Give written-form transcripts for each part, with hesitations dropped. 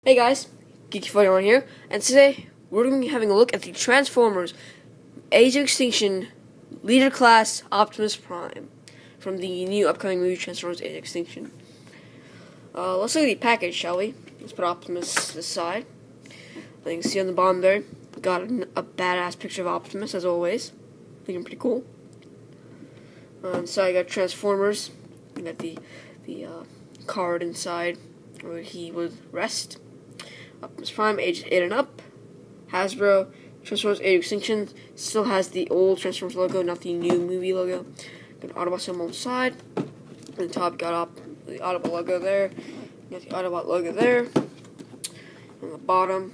Hey guys, Geeky41 here, and today we're going to be having a look at the Transformers Age of Extinction Leader Class Optimus Prime from the new upcoming movie Transformers Age of Extinction. Let's look at the package, shall we? Let's put Optimus this side. You can see on the bottom there, got a badass picture of Optimus as always. Looking pretty cool. Inside I got Transformers. I got the card inside where he would rest. Optimus Prime, aged 8 and up. Hasbro, Transformers Age of Extinction. Still has the old Transformers logo, not the new movie logo. Got Autobot symbol on the side. On the top, got the Autobot logo there. Got the Autobot logo there. On the bottom.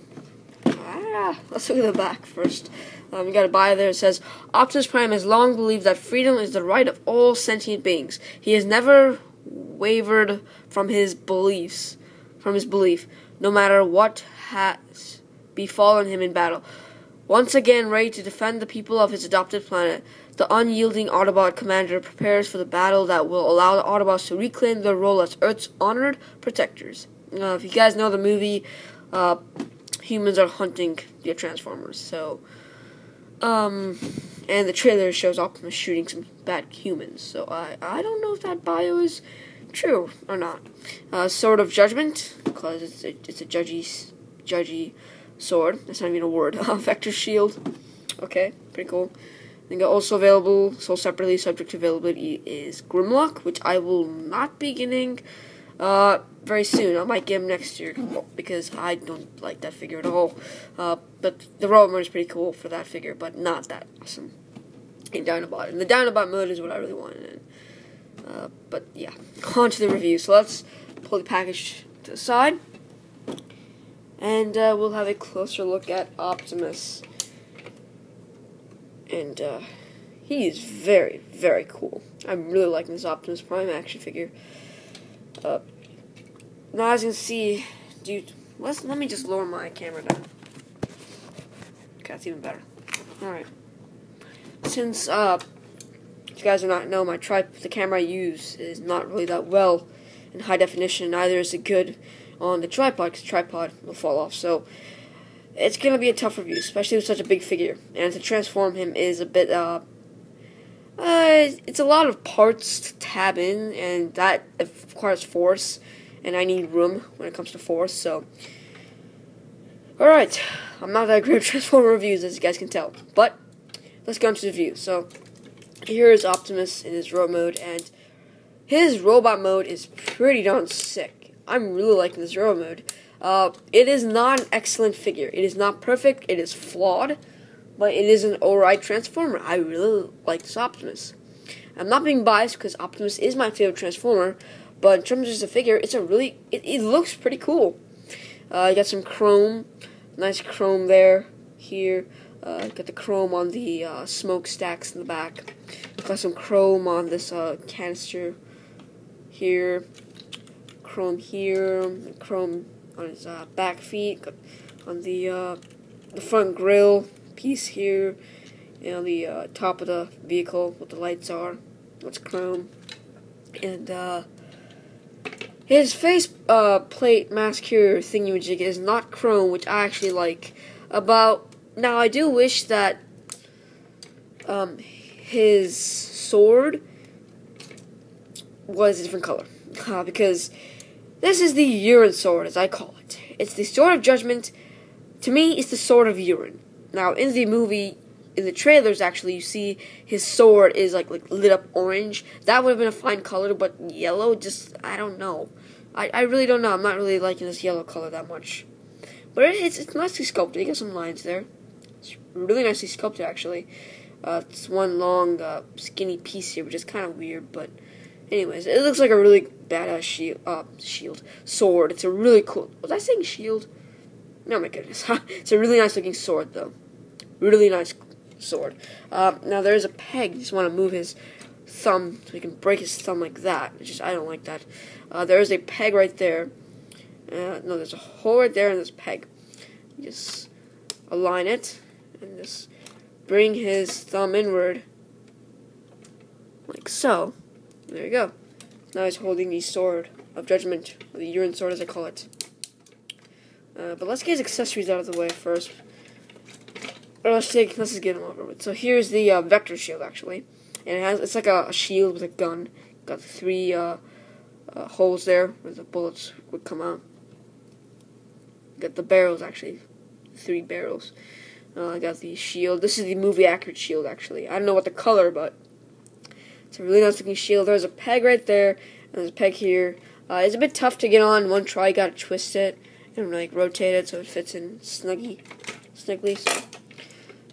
Let's look at the back first. We got a bio there. It says, Optimus Prime has long believed that freedom is the right of all sentient beings. He has never wavered from his belief, no matter what has befallen him in battle. Once again ready to defend the people of his adopted planet, the unyielding Autobot commander prepares for the battle that will allow the Autobots to reclaim their role as Earth's honored protectors. If you guys know the movie, humans are hunting the Transformers, so and the trailer shows Optimus shooting some bad humans, so I don't know if that bio is true or not. Sword of Judgment, because it's a judgy sword. That's not even a word. Vector Shield. Okay, pretty cool. I think also available, sold separately, subject to availability, is Grimlock, which I will not be getting very soon. I might get him next year because I don't like that figure at all. But the robot mode is pretty cool for that figure, but not that awesome in Dinobot. And the Dinobot mode is what I really wanted. But yeah, on to the review. So let's pull the package to the side, and we'll have a closer look at Optimus. And he is very, very cool. I'm really liking this Optimus Prime action figure. Now, as you can see, dude, let me just lower my camera down. Okay, that's even better. Alright. Since, if you guys do not know, the camera I use is not really that well in high definition. Neither is it good on the tripod, because the tripod will fall off. So, it's going to be a tough review, especially with such a big figure. And to transform him is a bit, it's a lot of parts to tab in, and that requires force, and I need room when it comes to force, so. Alright, I'm not that great at Transformer reviews, as you guys can tell, but let's go into the review. So, here is Optimus in his robot mode, and his robot mode is pretty darn sick. I'm really liking this robot mode. It is not an excellent figure. It is not perfect, it is flawed, but it is an alright Transformer. I really like this Optimus. I'm not being biased because Optimus is my favorite Transformer, but in terms of just a figure, it's it looks pretty cool. You got some chrome, nice chrome there, here. Got the chrome on the smokestacks in the back. Got some chrome on this canister here. Chrome here, and chrome on his back feet. Got on the front grille piece here, and on the top of the vehicle, what the lights are. That's chrome. And his face plate mask here thingamajig is not chrome, which I actually like. Now I do wish that his sword was a different color, because this is the urine sword, as I call it. It's the Sword of Judgment. To me, it's the Sword of Urine. Now, in the movie, in the trailers, actually, you see his sword is like lit up orange. That would have been a fine color, but yellow, just, I don't know. I really don't know. I'm not really liking this yellow color that much. But it's nicely sculpted. You got some lines there. It's really nicely sculpted, actually. It's one long, skinny piece here, which is kind of weird, but anyways, it looks like a really badass sword. It's a really cool, was I saying shield? No, my goodness. It's a really nice looking sword, though. Really nice sword. Now there's a peg. You just want to move his thumb so he can break his thumb like that. I don't like that. There is a peg right there. No, there's a hole right there and there's a peg. You just align it and just bring his thumb inward like so. There you go. Now he's holding the Sword of Judgment, or the urine sword as I call it. But let's get his accessories out of the way first. Or let's just get him over with. So here's the vector shield, actually. And it's like a shield with a gun. Got 3 holes there where the bullets would come out. Got the barrels, actually. 3 barrels. I got the shield. This is the movie accurate shield, actually. I don't know what the color, but it's a really nice looking shield. There's a peg right there, and there's a peg here. It's a bit tough to get on one try. You gotta twist it and like rotate it so it fits in snugly. So.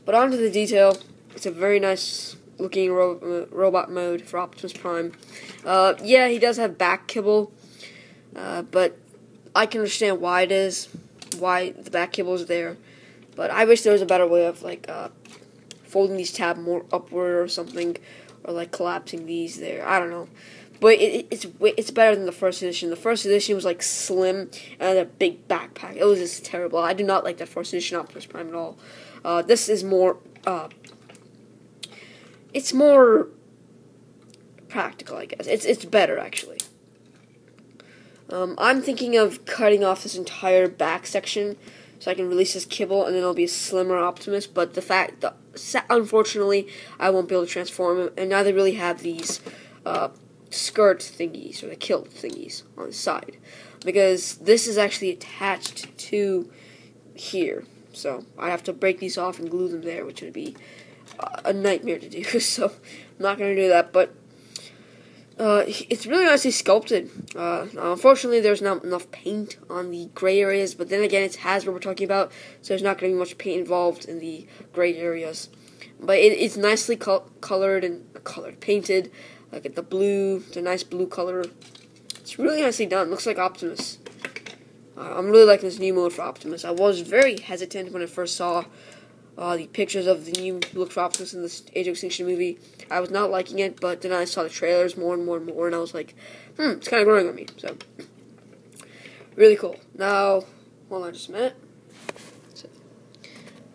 But on to the detail. It's a very nice looking robot mode for Optimus Prime. Yeah, he does have back kibble, but I can understand why it is, why the back kibble is there. But I wish there was a better way of like folding these tabs more upward or something, or like collapsing these there. I don't know. But it's better than the first edition. The first edition was like slim and a big backpack. It was just terrible. I do not like that first edition Optimus Prime at all. This is more. It's more practical, I guess. It's better actually. I'm thinking of cutting off this entire back section so I can release this kibble, and then it'll be a slimmer Optimus. But unfortunately, I won't be able to transform him, and neither really have these skirt thingies or the kilt thingies on the side, because this is actually attached to here. So I have to break these off and glue them there, which would be a nightmare to do. So I'm not going to do that, but it's really nicely sculpted. Unfortunately, there's not enough paint on the gray areas, but then again, it's Hasbro we're talking about, so there's not going to be much paint involved in the gray areas. But it's nicely painted, like the blue, the nice blue color. It's really nicely done. Looks like Optimus. I'm really liking this new mode for Optimus. I was very hesitant when I first saw the pictures of the new look for Optimus in this Age of Extinction movie. I was not liking it, but then I saw the trailers more and more and more, and I was like, it's kind of growing on me. So, really cool. Now, hold on just a minute. So,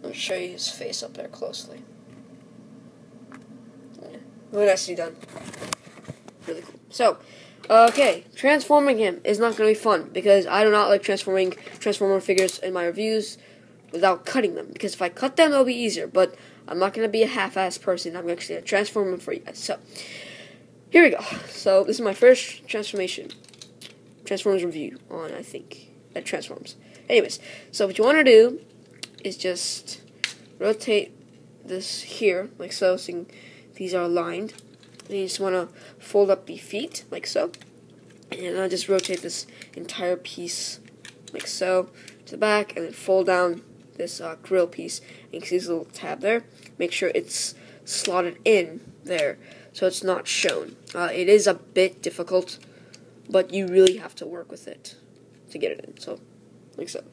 I'll show you his face up there closely. Yeah, really nicely done. Really cool. So, okay, transforming him is not going to be fun, because I do not like transforming Transformer figures in my reviews without cutting them, because if I cut them, it'll be easier, but I'm not going to be a half-assed person. I'm actually going to transform them for you guys. So, here we go. So, this is my first Transformers review on, I think, Transforms. Anyways, so what you want to do is just rotate this here, like so, these are aligned. And you just want to fold up the feet, like so. And I'll just rotate this entire piece, like so, to the back, and then fold down this grill piece. And you can see this little tab there. Make sure it's slotted in there, so it's not shown. It is a bit difficult, but you really have to work with it to get it in. So, like so.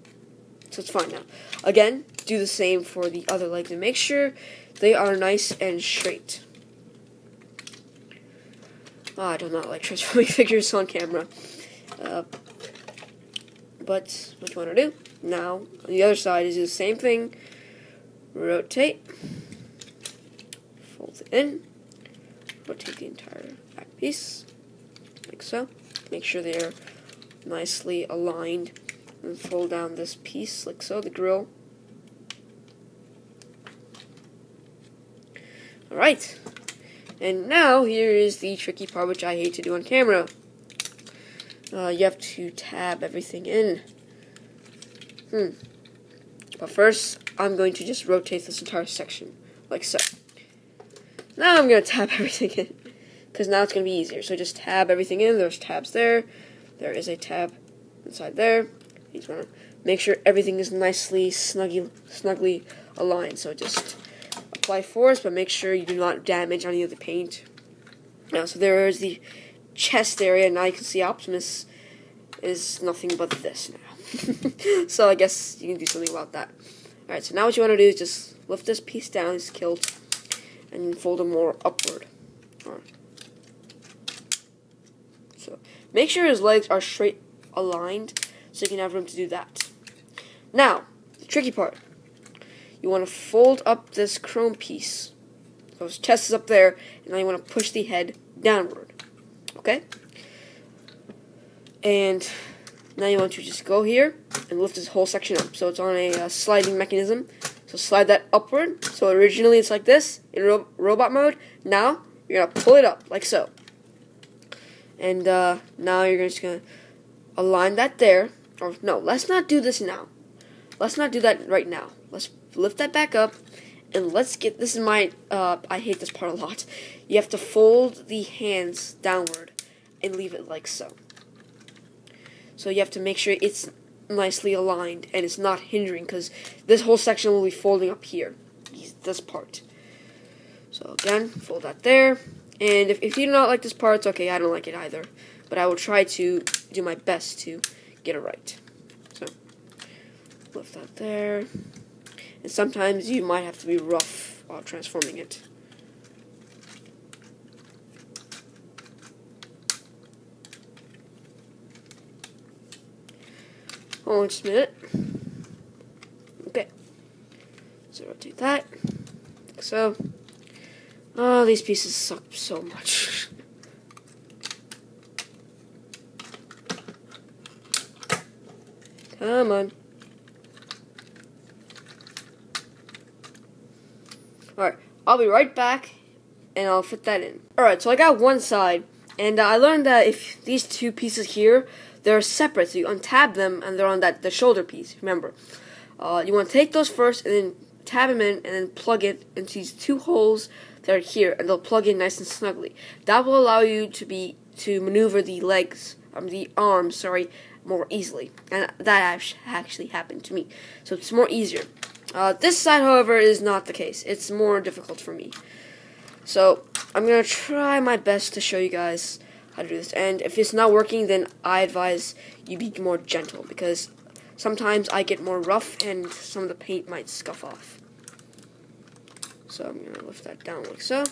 So it's fine now. Again, do the same for the other legs, and make sure they are nice and straight. I do not like transforming figures on camera. But what you want to do now on the other side is do the same thing. Rotate, fold it in, rotate the entire back piece, like so. Make sure they are nicely aligned, and fold down this piece, like so, the grill. Alright. And now, here is the tricky part, which I hate to do on camera. You have to tab everything in. But first, I'm going to just rotate this entire section, like so. Now I'm going to tab everything in, because now it's going to be easier. So just tab everything in. There's tabs there. There is a tab inside there. You just want to make sure everything is nicely, snugly aligned. So just apply force, but make sure you do not damage any of the paint. Now, so there is the chest area. Now you can see Optimus is nothing but this now. So I guess you can do something about that. Alright, so now what you want to do is just lift this piece down, his kilt, and fold it more upward. So make sure his legs are straight aligned so you can have room to do that. Now, the tricky part. You want to fold up this chrome piece. So his chest is up there, and now you want to push the head downward. Okay? And Now you want to just go here and lift this whole section up. So it's on a sliding mechanism. So slide that upward. So originally it's like this in robot mode. Now you're going to pull it up like so. And now you're just going to align that there. Or no, let's not do this now. Let's not do that right now. Let's lift that back up. And let's get, this is my, I hate this part a lot. You have to fold the hands downward and leave it like so. So you have to make sure it's nicely aligned and it's not hindering, because this whole section will be folding up here. This part. So again, fold that there. And if you do not like this part, it's okay. I don't like it either. But I will try to do my best to get it right. So lift that there. And sometimes you might have to be rough while transforming it. Hold on just a minute. Okay. So rotate that. Like so. Oh, these pieces suck so much. Come on. Alright, I'll be right back, and I'll fit that in. Alright, so I got one side, and I learned that if these two pieces here, they're separate, so you untab them, and they're on the shoulder piece, remember. You want to take those first, and then tab them in, and then plug it into these two holes that are here, and they'll plug in nice and snugly. That will allow you to maneuver the arms, more easily, and that actually happened to me, so it's more easier. This side, however, is not the case. It's more difficult for me. So, I'm going to try my best to show you guys how to do this. And if it's not working, then I advise you be more gentle, because sometimes I get more rough and some of the paint might scuff off. So, I'm going to lift that down like so.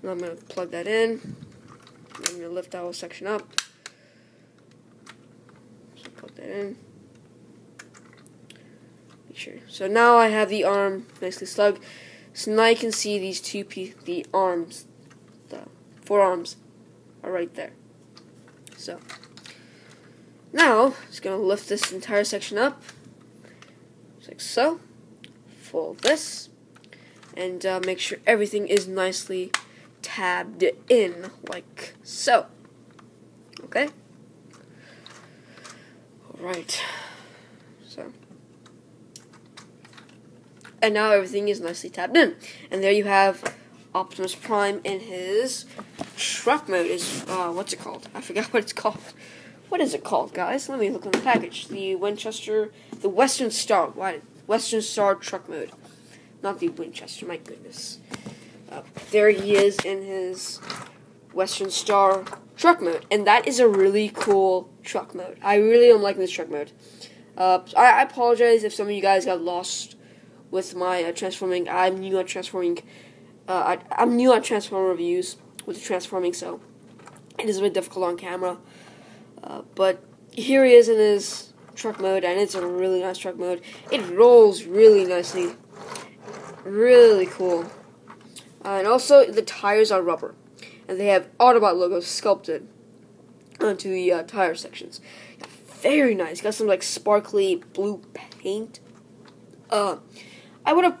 Now I'm going to plug that in. I'm going to lift that whole section up. So, plug that in. Sure. So now I have the arm nicely snug. So now you can see these the forearms are right there. So now just gonna lift this entire section up, just like so. Fold this, and make sure everything is nicely tabbed in like so. Okay. All right. So. And now everything is nicely tabbed in. And there you have Optimus Prime in his truck mode. What's it called? I forgot what it's called. What is it called, guys? Let me look on the package. The Western Star. Why? Western Star truck mode. Not the Winchester, my goodness. There he is in his Western Star truck mode. And that is a really cool truck mode. I really am liking this truck mode. I apologize if some of you guys got lost with my transforming. I'm new at transforming. I'm new at transformer reviews with the transforming, so it is a bit difficult on camera. But here he is in his truck mode, and it's a really nice truck mode. It rolls really nicely, really cool. And also the tires are rubber, and they have Autobot logos sculpted onto the tire sections. Very nice. Got some like sparkly blue paint. I would have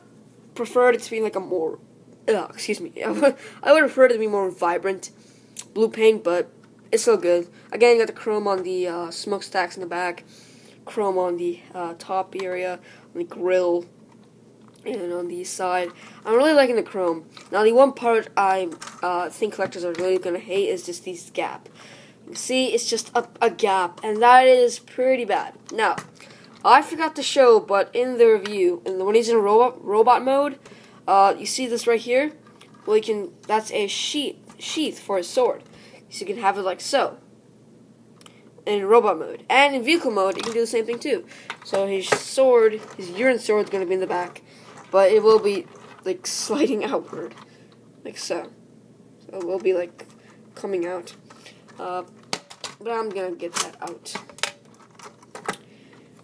preferred it to be like a more, excuse me, I would have preferred it to be more vibrant blue paint, but it's still good. Again, you got the chrome on the smokestacks in the back, chrome on the top area, on the grill, and on the side. I'm really liking the chrome. Now, the one part I think collectors are really going to hate is just this gap. You see, it's just a gap, and that is pretty bad. Now, I forgot to show, but in the review, when he's in robot mode, you see this right here? Well, that's a sheath for his sword. So you can have it like so. In robot mode. And in vehicle mode, you can do the same thing too. So his urine sword is going to be in the back, but it will be like sliding outward. Like so. So it will be like coming out. But I'm going to get that out.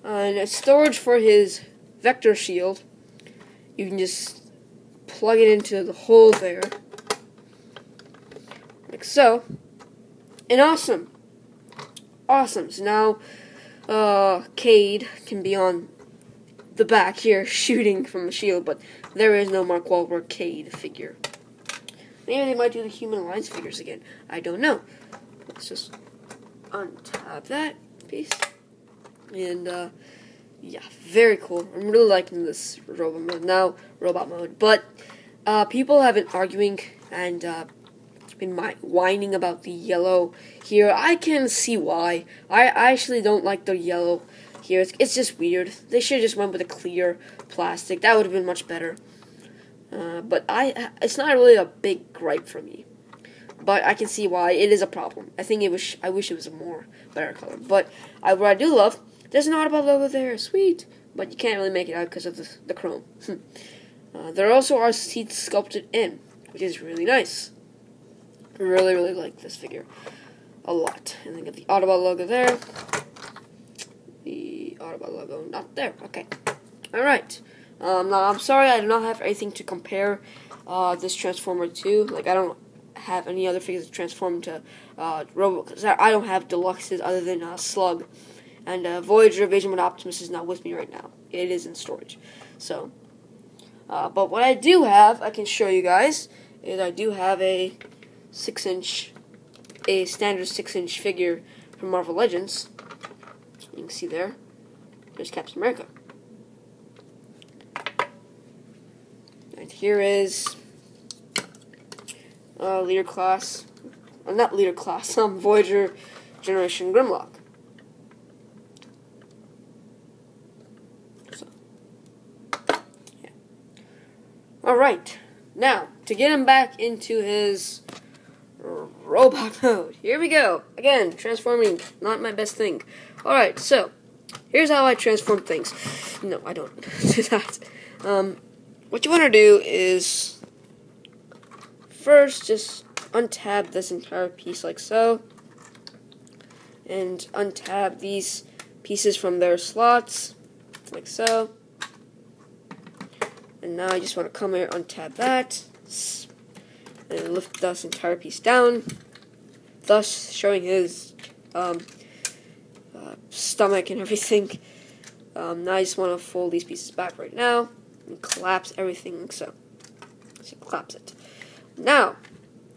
And a storage for his vector shield. You can just plug it into the hole there. Like so. And awesome. Awesome. So now, Cade can be on the back here shooting from the shield, but there is no Mark Wahlberg Cade figure. Maybe they might do the Human Alliance figures again. I don't know. Let's just untap that piece. And, yeah, very cool. I'm really liking this robot mode. But, people have been arguing and, been whining about the yellow here. I can see why. I actually don't like the yellow here. It's just weird. They should have just went with a clear plastic. That would have been much better. But it's not really a big gripe for me. But I can see why it is a problem. I wish it was a better color. But what I do love, there's an Autobot logo there. Sweet. But you can't really make it out because of the chrome. There also are seats sculpted in, which is really nice. I really, really like this figure a lot. And then get the Autobot logo there. The Autobot logo not there. Okay. Alright. Now, I'm sorry I do not have anything to compare this Transformer to. Like, I don't have any other figures that transform to Robo, because I don't have deluxes other than Slug. And Voyager Vision with Optimus is not with me right now. It is in storage. So, but what I do have, I can show you guys, is I do have a standard 6-inch figure from Marvel Legends. You can see there. There's Captain America. And here is Leader Class. Not Leader Class, Voyager Generation Grimlock. So, yeah. Alright. Now, to get him back into his robot mode. Here we go. Again, transforming, not my best thing. Alright, so, here's how I transform things. No, I don't do that. What you want to do is, first, just untab this entire piece like so. And untab these pieces from their slots, like so. And now I just want to come here, untab that, and lift this entire piece down, thus showing his stomach and everything. Now I just want to fold these pieces back right now and collapse everything like so. So collapse it. Now,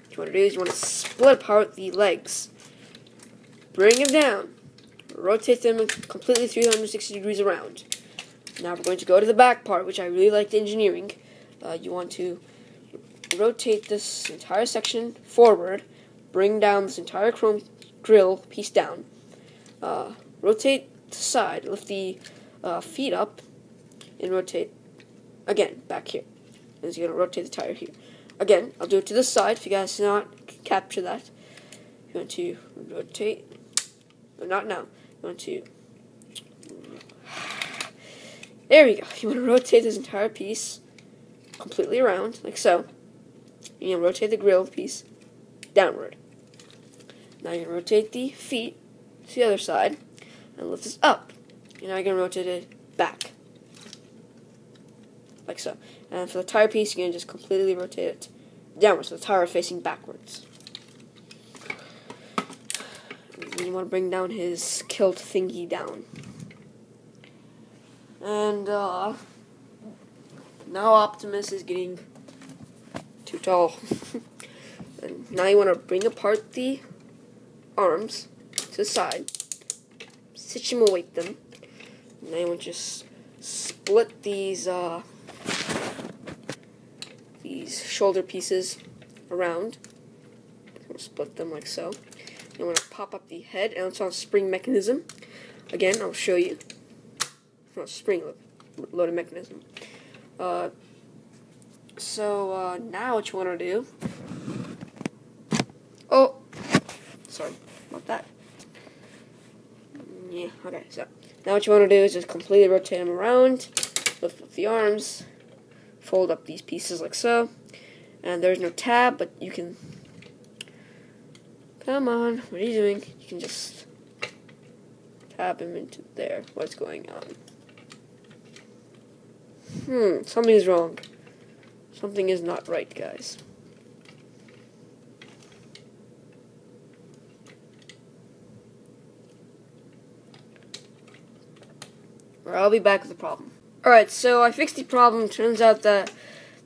what you want to do is you want to split apart the legs, bring them down, rotate them completely 360 degrees around. Now we're going to go to the back part, which I really like the engineering. You want to rotate this entire section forward, bring down this entire chrome grill piece down, rotate to the side, lift the feet up, and rotate again back here. And you're going to rotate the tire here. Again, I'll do it to the side if you guys cannot capture that. You want to rotate, no, not now. You want to, there we go. You want to rotate this entire piece completely around, like so. You're going to rotate the grill piece downward. Now you're going to rotate the feet to the other side and lift this up. And now you're going to rotate it back, like so. And for the tire piece, you're going to just completely rotate it downwards, so the tire is facing backwards. And then you want to bring down his kilt thingy down. And now Optimus is getting too tall. And now you want to bring apart the arms to the side, situate them. And now you want to just split these shoulder pieces around. Split them like so. You want to pop up the head, and it's on a spring mechanism. Again, I'll show you. It's not a spring loaded mechanism. So now what you want to do? Oh, sorry about that. Yeah, okay. So now what you want to do is just completely rotate them around, lift up the arms, fold up these pieces like so. And there's no tab, but you can. Come on, what are you doing? You can just tab him into there. What's going on? Something's wrong. Something is not right, guys. or I'll be back with the problem. Alright, so I fixed the problem. Turns out that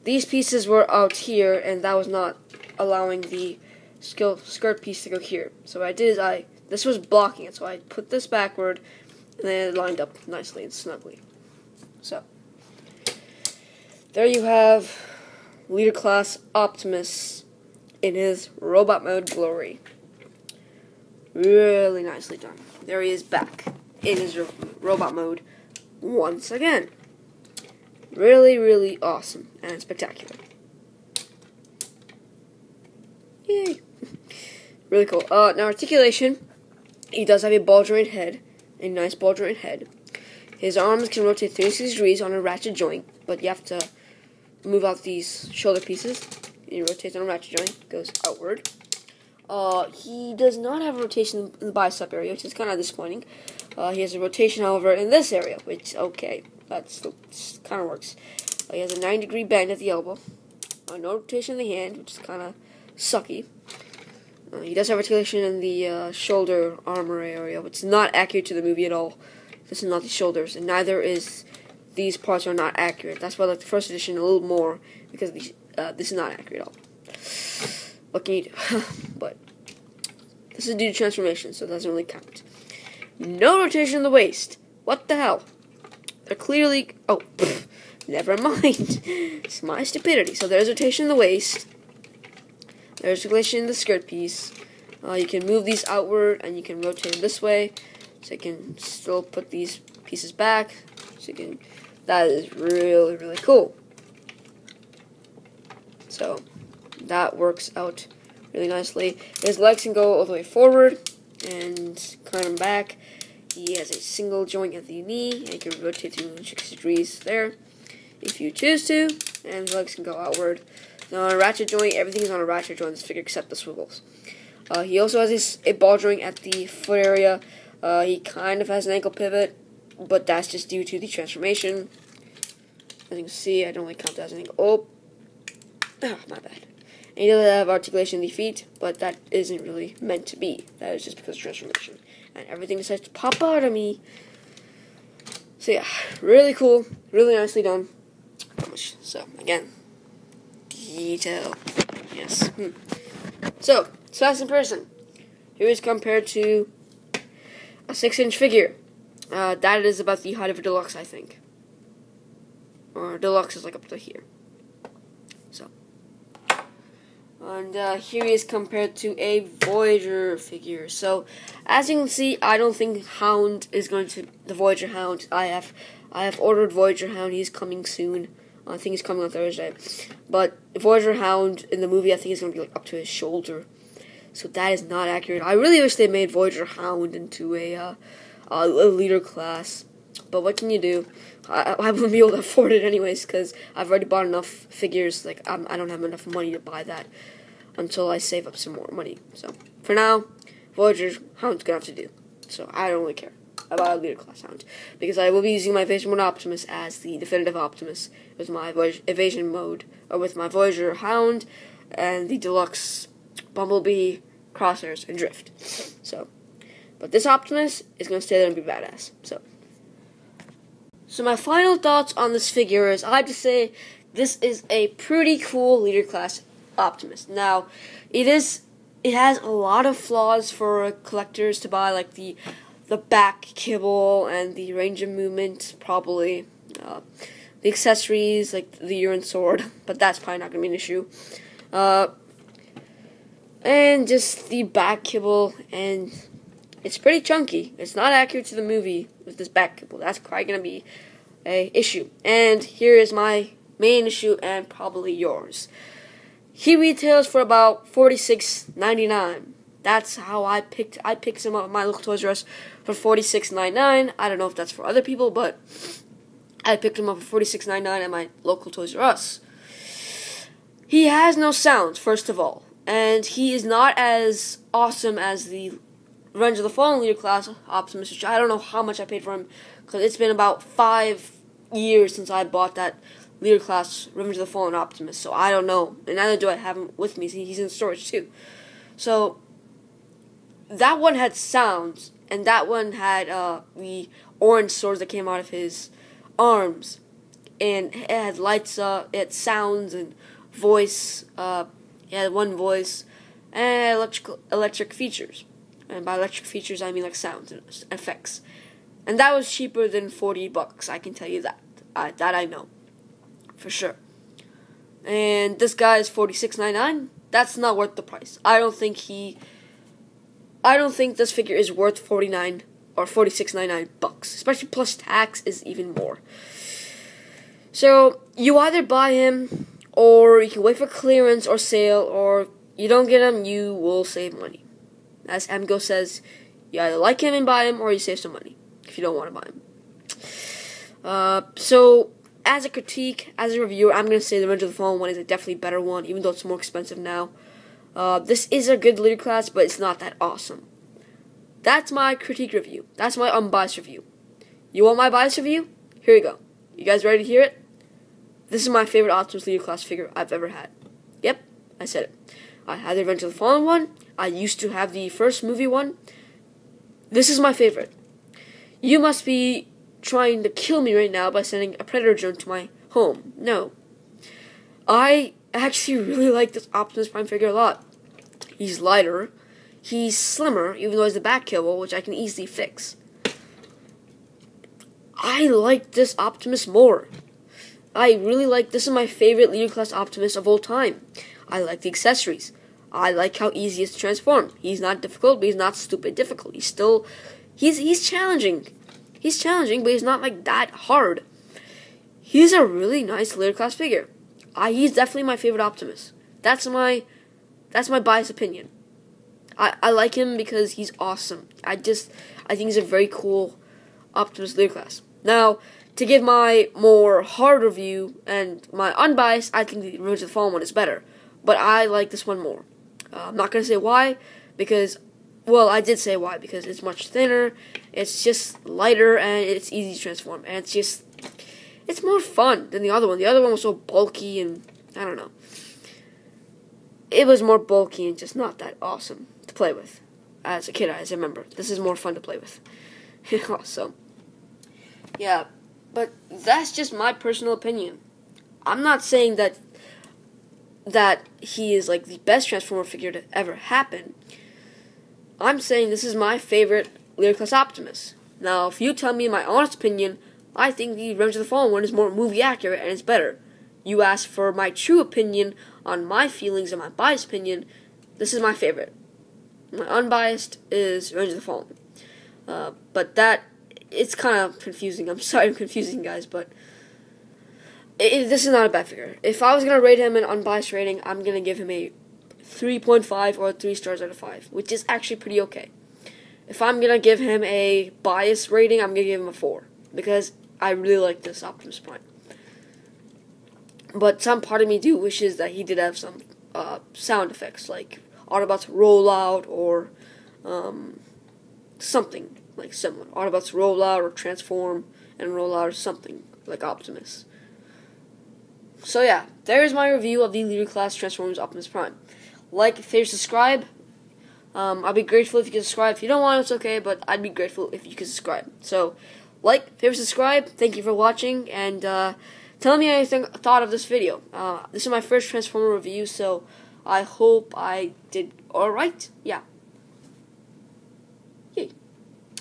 these pieces were out here, and that was not allowing the skirt piece to go here. So what I did is this was blocking it, so I put this backward, and then it lined up nicely and snugly. So, there you have Leader Class Optimus in his robot mode glory. Really nicely done. There he is back in his robot mode once again. Really, really awesome and spectacular. Yay. Really cool. Now articulation. He does have a ball joint head. A nice ball joint head. His arms can rotate 360 degrees on a ratchet joint, but you have to move out these shoulder pieces. He rotates on a ratchet joint, goes outward. He does not have a rotation in the bicep area, which is kind of disappointing. He has a rotation, however, in this area, which, okay, that's kind of works. He has a 90-degree bend at the elbow. No rotation in the hand, which is kind of sucky. He does have articulation in the shoulder armor area, which is not accurate to the movie at all. This is not the shoulders, and neither is these parts are not accurate. That's why I like the first edition a little more, because this is not accurate at all. What can you do? But this is due to transformation, so it doesn't really count. No rotation in the waist. What the hell? They're clearly... Oh, never mind. It's my stupidity. So there's rotation in the waist. There's rotation in the skirt piece. You can move these outward, and you can rotate them this way. So you can still put these pieces back. So you can... That is really, really cool. So... that works out really nicely. His legs can go all the way forward and come back. He has a single joint at the knee, and you can rotate 360 degrees there if you choose to, and his legs can go outward. Now, on a ratchet joint, everything is on a ratchet joint in this figure except the swivels. He also has a ball joint at the foot area. He kind of has an ankle pivot, but that's just due to the transformation. As you can see, I don't really count that as an ankle. Oh, my bad. And he does have articulation in the feet, but that isn't really meant to be. That is just because of transformation. And everything decides to pop out of me. So yeah, really cool, really nicely done. So, again, detail. Yes. So, size in person. Here is compared to a 6-inch figure. That is about the height of a deluxe, I think. Or deluxe is like up to here. So. And here he is compared to a Voyager figure. So, as you can see, I don't think Hound is going to... The Voyager Hound, I have ordered Voyager Hound. He's coming soon. I think he's coming on Thursday. But Voyager Hound in the movie, I think he's going to be like up to his shoulder. So that is not accurate. I really wish they made Voyager Hound into a leader class. But what can you do? I wouldn't be able to afford it anyways, because I've already bought enough figures. Like, I don't have enough money to buy that until I save up some more money. So, for now, Voyager Hound's gonna have to do. So, I don't really care about a leader class Hound, because I will be using my Evasion Mode Optimus as the definitive Optimus with my Evasion Mode, or with my Voyager Hound, and the Deluxe Bumblebee, Crosshairs, and Drift. So, but this Optimus is gonna stay there and be badass. So my final thoughts on this figure is, I have to say, this is a pretty cool leader class Optimus. Now, it has a lot of flaws for collectors to buy, like the back kibble and the range of movement, probably. The accessories, like the urine sword, but that's probably not going to be an issue. And just the back kibble, and it's pretty chunky. It's not accurate to the movie with this back kibble. That's probably going to be an issue. And here is my main issue, and probably yours. He retails for about $46.99. That's how I picked him up at my local Toys R Us for $46.99. I don't know if that's for other people, but I picked him up for $46.99 at my local Toys R Us. He has no sounds, first of all, and he is not as awesome as the Revenge of the Fallen leader class Optimus, which I don't know how much I paid for him, because it's been about 5 years since I bought that leader class Revenge of the Fallen Optimus, so I don't know, and neither do I have him with me. He's in storage too. So that one had sounds, and that one had the orange swords that came out of his arms, and it had lights, it had sounds and voice. It had one voice and electric features. And by electric features, I mean like sounds and effects. And that was cheaper than $40. I can tell you that. That I know for sure. And this guy is $46.99. That's not worth the price. I don't think this figure is worth $49 or $46.99, especially plus tax is even more. So you either buy him, or you can wait for clearance or sale, or you don't get him. You will save money. As Emgo says, you either like him and buy him, or you save some money if you don't want to buy him. So as a critique, as a reviewer, I'm going to say the Revenge of the Fallen one is a definitely better one, even though it's more expensive now. This is a good leader class, but it's not that awesome. That's my critique review. That's my unbiased review. You want my biased review? Here you go. You guys ready to hear it? This is my favorite Optimus leader class figure I've ever had. Yep, I said it. I had the Revenge of the Fallen one. I used to have the first movie one. This is my favorite. You must be trying to kill me right now by sending a Predator drone to my home. No. I actually really like this Optimus Prime figure a lot. He's lighter. He's slimmer, even though he has the back cable, which I can easily fix. I like this Optimus more. I really like, this is my favorite leader class Optimus of all time. I like the accessories. I like how easy he is to transform. He's not difficult, but he's not stupid difficult. He's still, he's challenging. He's challenging, but he's not like that hard. He's a really nice leader class figure. He's definitely my favorite Optimus. That's my biased opinion. I like him because he's awesome. I think he's a very cool Optimus leader class. Now, to give my more hard review and my unbiased, I think the Revenge of the Fallen one is better. But I like this one more. I'm not going to say why, because, well, I did say why, because it's much thinner, it's just lighter, and it's easy to transform. And it's more fun than the other one. The other one was so bulky and, I don't know. It was more bulky and just not that awesome to play with. As a kid, as I remember. This is more fun to play with. So, yeah. But that's just my personal opinion. I'm not saying that he is like the best Transformer figure to ever happen. I'm saying this is my favorite leader class Optimus. Now, if you tell me my honest opinion, I think the Revenge of the Fallen one is more movie accurate and it's better. You ask for my true opinion on my feelings and my biased opinion, this is my favorite. My unbiased is Revenge of the Fallen. But it's kind of confusing. I'm sorry I'm confusing, guys, but this is not a bad figure. If I was going to rate him an unbiased rating, I'm going to give him a 3.5 or 3 stars out of 5, which is actually pretty okay. If I'm going to give him a biased rating, I'm going to give him a 4, because I really like this Optimus Prime. But some part of me wishes that he did have some sound effects, like Autobots roll out or something like similar. Autobots roll out or transform and roll out or something like Optimus. So yeah, there's my review of the leader class Transformers Optimus Prime. Like, favorite, subscribe. I'll be grateful if you can subscribe. If you don't want, it's okay, but I'd be grateful if you could subscribe. So, like, favorite, subscribe. Thank you for watching, and tell me what you thought of this video. This is my first Transformer review, so I hope I did alright. Yeah. Yay.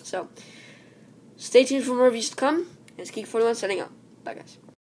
So, stay tuned for more reviews to come, and it's Geek41 signing out. Bye, guys.